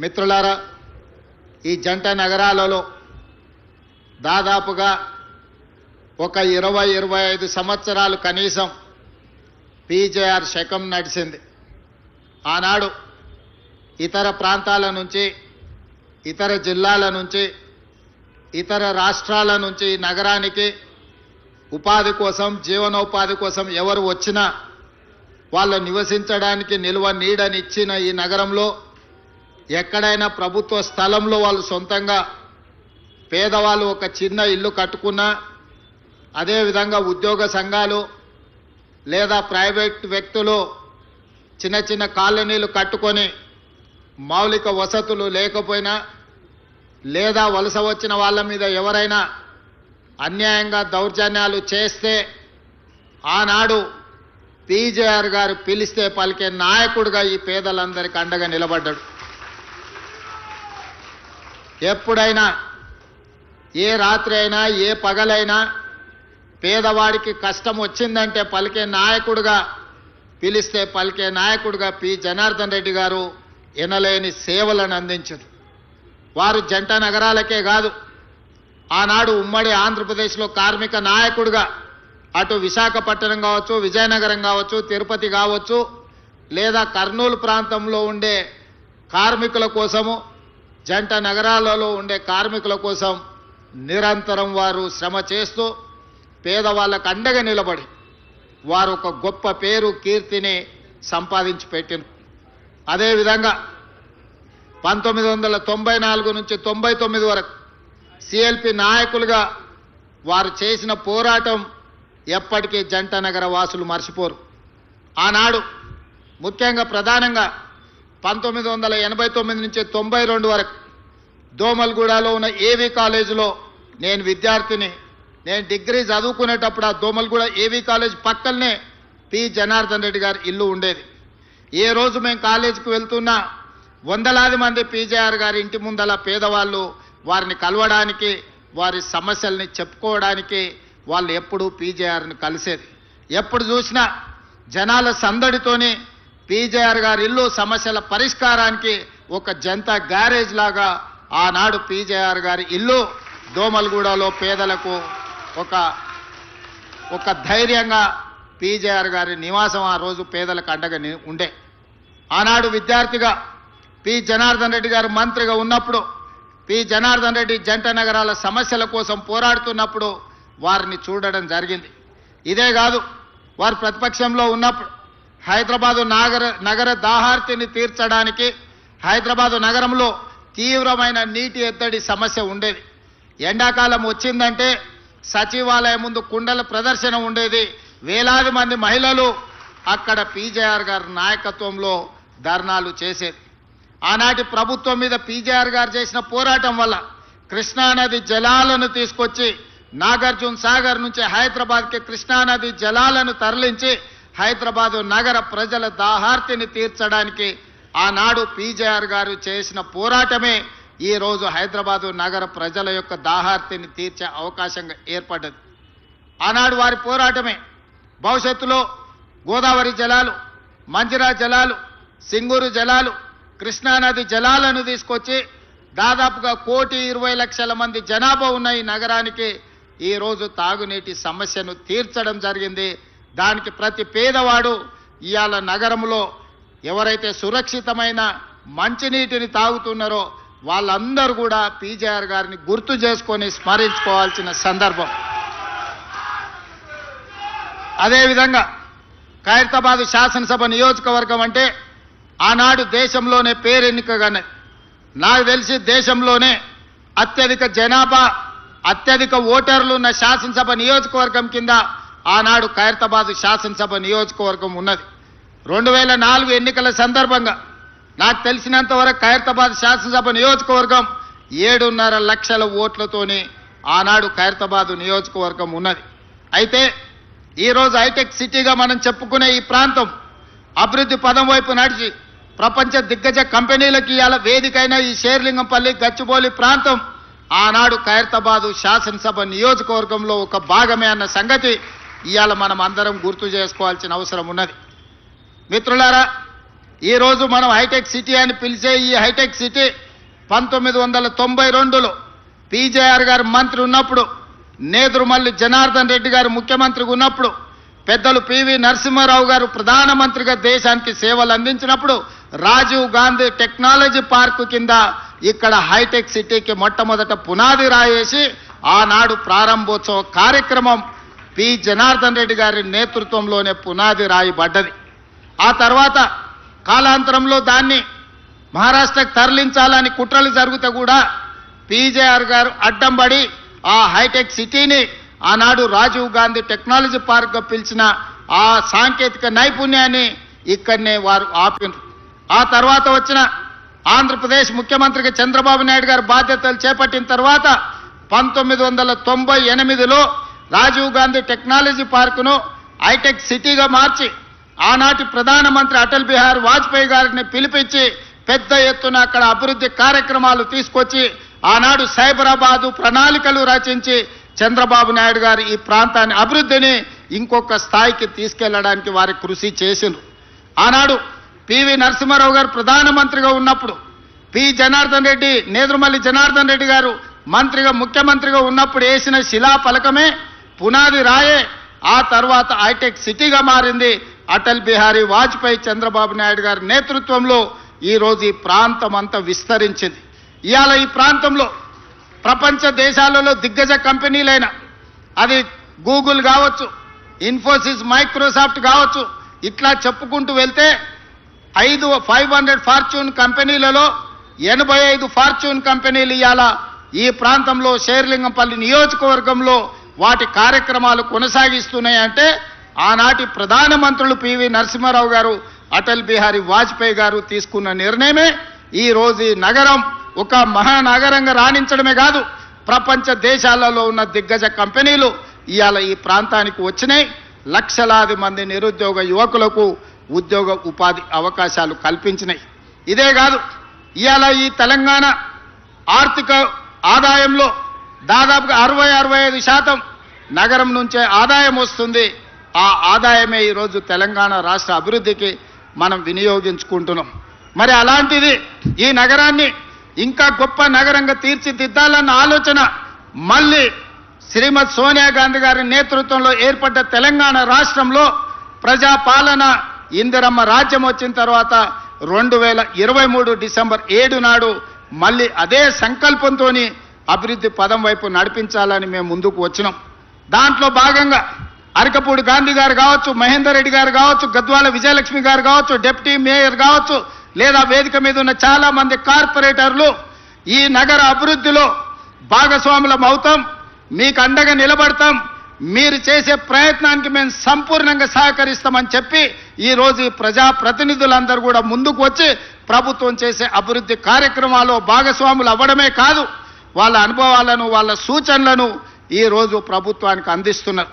మిత్రులారా, ఈ జంట నగరాలలో దాదాపుగా ఒక 20-25 సంవత్సరాలు కనీసం పీజేఆర్ శకం నడిచింది. ఆనాడు ఇతర ప్రాంతాల నుంచి, ఇతర జిల్లాల నుంచి, ఇతర రాష్ట్రాల నుంచి నగరానికి ఉపాధి కోసం, జీవనోపాధి కోసం ఎవరు వచ్చినా వాళ్ళు నివసించడానికి నిల్వ నీడనిచ్చిన ఈ నగరంలో ఎక్కడైనా ప్రభుత్వ స్థలంలో వాళ్ళు సొంతంగా పేదవాళ్ళు ఒక చిన్న ఇల్లు కట్టుకున్నా, అదేవిధంగా ఉద్యోగ సంఘాలు లేదా ప్రైవేట్ వ్యక్తులు చిన్న చిన్న కాలనీలు కట్టుకొని మౌలిక వసతులు లేకపోయినా, లేదా వలస వచ్చిన వాళ్ళ మీద ఎవరైనా అన్యాయంగా దౌర్జన్యాలు చేస్తే ఆనాడు పీజేఆర్ గారు పిలిస్తే పలికే నాయకుడిగా ఈ పేదలందరికీ అండగా నిలబడ్డాడు. ఎప్పుడైనా, ఏ రాత్రి అయినా, ఏ పగలైనా పేదవాడికి కష్టం వచ్చిందంటే పలికే నాయకుడిగా, పిలిస్తే పలికే నాయకుడిగా పి జనార్దన్ రెడ్డి గారు ఎనలేని సేవలను అందించారు. వారు జంట నగరాలకే కాదు, ఆనాడు ఉమ్మడి ఆంధ్రప్రదేశ్లో కార్మిక నాయకుడిగా అటు విశాఖపట్నం కావచ్చు, విజయనగరం కావచ్చు, తిరుపతి కావచ్చు, లేదా కర్నూలు ప్రాంతంలో ఉండే కార్మికుల కోసము, జంట నగరాలలో ఉండే కార్మికుల కోసం నిరంతరం వారు శ్రమ చేస్తూ పేదవాళ్ళకు అండగా నిలబడి వారు ఒక గొప్ప పేరు, కీర్తిని సంపాదించి పెట్టిన. అదేవిధంగా 1994 నుంచి 99 వరకు సిఎల్పి నాయకులుగా వారు చేసిన పోరాటం ఎప్పటికీ జంట నగర వాసులు మర్చిపోరు. ఆనాడు ముఖ్యంగా ప్రధానంగా 1989 నుంచి 92 వరకు దోమల్గూడలో ఉన్న ఏవీ కాలేజీలో నేను విద్యార్థిని. నేను డిగ్రీ చదువుకునేటప్పుడు ఆ దోమల్గూడ ఏవీ కాలేజ్ పక్కనే పి జనార్దన్ రెడ్డి గారి ఇల్లు ఉండేది. ఏ రోజు మేము కాలేజీకి వెళ్తున్నా వందలాది మంది పీజేఆర్ గారి ఇంటి ముందల పేదవాళ్ళు వారిని కలవడానికి, వారి సమస్యల్ని చెప్పుకోవడానికి వాళ్ళు ఎప్పుడూ పీజేఆర్ని కలిసేది. ఎప్పుడు చూసినా జనాల సందడితోని పీజేఆర్ గారి ఇల్లు సమస్యల పరిష్కారానికి ఒక జనతా గ్యారేజ్ లాగా ఆనాడు పీజేఆర్ గారి ఇల్లు దోమల్గూడలో పేదలకు ఒక ధైర్యంగా పీజేఆర్ గారి నివాసం ఆ రోజు పేదలకు అండగా ఉండే. ఆనాడు విద్యార్థిగా పి జనార్దన్ రెడ్డి గారు మంత్రిగా ఉన్నప్పుడు పి జనార్దన్ రెడ్డి జంట నగరాల సమస్యల కోసం పోరాడుతున్నప్పుడు వారిని చూడడం జరిగింది. ఇదే కాదు, వారు ప్రతిపక్షంలో ఉన్నప్పుడు హైదరాబాదు నగర దాహార్తిని తీర్చడానికి హైదరాబాదు నగరంలో తీవ్రమైన నీటి ఎద్దడి సమస్య ఉండేది. ఎండాకాలం వచ్చిందంటే సచివాలయం ముందు కుండల ప్రదర్శన ఉండేది. వేలాది మంది మహిళలు అక్కడ పీజేఆర్ గారి నాయకత్వంలో ధర్నాలు చేసేది. ఆనాటి ప్రభుత్వం మీద పీజేఆర్ గారు చేసిన పోరాటం వల్ల కృష్ణానది జలాలను తీసుకొచ్చి నాగార్జున సాగర్ నుంచి హైదరాబాద్కి కృష్ణానది జలాలను తరలించి హైదరాబాదు నగర ప్రజల దాహార్తిని తీర్చడానికి ఆనాడు పీజేఆర్ గారు చేసిన పోరాటమే ఈరోజు హైదరాబాదు నగర ప్రజల యొక్క దాహార్తిని తీర్చే అవకాశంగా ఏర్పడ్డది. ఆనాడు వారి పోరాటమే భవిష్యత్తులో గోదావరి జలాలు, మంజిరా జలాలు, సింగూరు జలాలు, కృష్ణానది జలాలను తీసుకొచ్చి దాదాపుగా 1,20,00,000 మంది జనాభా ఉన్న ఈ నగరానికి ఈరోజు తాగునీటి సమస్యను తీర్చడం జరిగింది. దానికి ప్రతి పేదవాడు ఇవాళ నగరంలో ఎవరైతే సురక్షితమైన మంచినీటిని తాగుతున్నారో వాళ్ళందరూ కూడా పీజేఆర్ గారిని గుర్తు చేసుకొని స్మరించుకోవాల్సిన సందర్భం. అదేవిధంగా ఖైరతాబాద్ శాసనసభ నియోజకవర్గం అంటే ఆనాడు దేశంలోనే పేరెన్నికగానే, నాకు తెలిసి దేశంలోనే అత్యధిక జనాభా, అత్యధిక ఓటర్లు ఉన్న శాసనసభ నియోజకవర్గం కింద ఆనాడు ఖైరతాబాద్ శాసనసభ నియోజకవర్గం ఉన్నది. 2004 ఎన్నికల సందర్భంగా నాకు తెలిసినంత వరకు ఖైరతాబాద్ శాసనసభ నియోజకవర్గం 7.5 లక్షల ఓట్లతోని ఆనాడు ఖైరతాబాద్ నియోజకవర్గం ఉన్నది. అయితే ఈరోజు హైటెక్ సిటీగా మనం చెప్పుకునే ఈ ప్రాంతం అభివృద్ధి పదం వైపు నడిచి ప్రపంచ దిగ్గజ కంపెనీలకి ఇవాళ వేదికైన ఈ షేర్లింగంపల్లి, గచ్చిబౌలి ప్రాంతం ఆనాడు ఖైరతాబాద్ శాసనసభ నియోజకవర్గంలో ఒక భాగమే అన్న సంగతి ఇవాళ మనం అందరం గుర్తు చేసుకోవాల్సిన అవసరం ఉన్నది. మిత్రులారా, ఈరోజు మనం హైటెక్ సిటీ అని పిలిచే ఈ హైటెక్ సిటీ 1992లో పీజేఆర్ గారు మంత్రి ఉన్నప్పుడు, నేదురుమల్లి జనార్దన్ రెడ్డి గారు ముఖ్యమంత్రిగా ఉన్నప్పుడు, పెద్దలు పివి నరసింహారావు గారు ప్రధానమంత్రిగా దేశానికి సేవలు అందించినప్పుడు రాజీవ్ గాంధీ టెక్నాలజీ పార్కు కింద ఇక్కడ హైటెక్ సిటీకి మొట్టమొదట పునాది రాయేసి ఆనాడు ప్రారంభోత్సవ కార్యక్రమం పి జనార్దన్ రెడ్డి గారి నేతృత్వంలోనే పునాది రాయబడ్డది. ఆ తర్వాత కాలాంతరంలో దాన్ని మహారాష్ట్రకు తరలించాలని కుట్రలు జరిగితే కూడా పీజేఆర్ గారు అడ్డంబడి ఆ హైటెక్ సిటీని ఆనాడు రాజీవ్ గాంధీ టెక్నాలజీ పార్క్గా పిలిచిన ఆ సాంకేతిక నైపుణ్యాన్ని ఇక్కడనే వారు ఆపినారు. ఆ తర్వాత వచ్చిన ఆంధ్రప్రదేశ్ ముఖ్యమంత్రిగా చంద్రబాబు నాయుడు గారు బాధ్యతలు చేపట్టిన తర్వాత 1998లో రాజీవ్ గాంధీ టెక్నాలజీ పార్కును హైటెక్ సిటీగా మార్చి ఆనాటి ప్రధానమంత్రి అటల్ బిహారీ వాజ్పేయి గారిని పిలిపించి పెద్ద ఎత్తున అక్కడ అభివృద్ధి కార్యక్రమాలు తీసుకొచ్చి ఆనాడు సైబరాబాదు ప్రణాళికలు రచించి చంద్రబాబు నాయుడు గారు ఈ ప్రాంతాన్ని అభివృద్ధిని ఇంకొక స్థాయికి తీసుకెళ్లడానికి వారి కృషి చేసిండ్రు. ఆనాడు పివి నరసింహారావు గారు ప్రధానమంత్రిగా ఉన్నప్పుడు, పి జనార్దన్ రెడ్డి, నేదురుమల్లి జనార్దన్ రెడ్డి గారు మంత్రిగా ముఖ్యమంత్రిగా ఉన్నప్పుడు వేసిన శిలా ఫలకమే పునాది రాయే ఆ తర్వాత హైటెక్ సిటీగా మారింది. అటల్ బిహారీ వాజ్పేయి చంద్రబాబు నాయుడు గారి నేతృత్వంలో ఈరోజు ఈ ప్రాంతం అంతా విస్తరించింది. ఇవాళ ఈ ప్రాంతంలో ప్రపంచ దేశాలలో దిగ్గజ కంపెనీలైన అది గూగుల్ కావచ్చు, ఇన్ఫోసిస్, మైక్రోసాఫ్ట్ కావచ్చు, ఇట్లా చెప్పుకుంటూ వెళ్తే 500 ఫార్చ్యూన్ కంపెనీలలో 85 ఫార్చ్యూన్ కంపెనీలు ఇవాళ ఈ ప్రాంతంలో శేర్లింగంపల్లి నియోజకవర్గంలో వాటి కార్యక్రమాలు కొనసాగిస్తున్నాయంటే ఆనాటి ప్రధానమంత్రులు పివి నరసింహారావు గారు, అటల్ బిహారీ వాజ్పేయి గారు తీసుకున్న నిర్ణయమే ఈ రోజు ఈ నగరం ఒక మహానగరంగా రాణించడమే కాదు, ప్రపంచ దేశాలలో ఉన్న దిగ్గజ కంపెనీలు ఇవాళ ఈ ప్రాంతానికి వచ్చినాయి. లక్షలాది మంది నిరుద్యోగ యువకులకు ఉద్యోగ ఉపాధి అవకాశాలు కల్పించినాయి. ఇదే కాదు, ఇవాళ ఈ తెలంగాణ ఆర్థిక ఆదాయంలో దాదాపుగా 60-65% నగరం నుంచే ఆదాయం వస్తుంది. ఆ ఆదాయమే ఈరోజు తెలంగాణ రాష్ట్ర అభివృద్ధికి మనం వినియోగించుకుంటున్నాం. మరి అలాంటిది ఈ నగరాన్ని ఇంకా గొప్ప నగరంగా తీర్చిదిద్దాలన్న ఆలోచన మళ్ళీ శ్రీమతి సోనియా గాంధీ గారి నేతృత్వంలో ఏర్పడ్డ తెలంగాణ రాష్ట్రంలో ప్రజాపాలన ఇందిరమ్మ రాజ్యం వచ్చిన తర్వాత 2023 డిసెంబర్ 7 నాడు మళ్ళీ అదే సంకల్పంతో అభివృద్ధి పదం వైపు నడిపించాలని మేము ముందుకు వచ్చినాం. దాంట్లో భాగంగా అరకపూడి గాంధీ గారు కావచ్చు, మహేందర్ రెడ్డి గారు కావచ్చు, గద్వాల విజయలక్ష్మి గారు కావచ్చు, డిప్యూటీ మేయర్ కావచ్చు, లేదా వేదిక మీద ఉన్న చాలా మంది కార్పొరేటర్లు ఈ నగర అభివృద్ధిలో భాగస్వాములం అవుతాం, మీకు అండగా నిలబడతాం, మీరు చేసే ప్రయత్నానికి మేము సంపూర్ణంగా సహకరిస్తామని చెప్పి ఈరోజు ఈ ప్రజాప్రతినిధులందరూ కూడా ముందుకు వచ్చి ప్రభుత్వం చేసే అభివృద్ధి కార్యక్రమాల్లో భాగస్వాములు అవ్వడమే కాదు, వాళ్ళ అనుభవాలను, వాళ్ళ సూచనలను ఈరోజు ప్రభుత్వానికి అందిస్తున్నారు.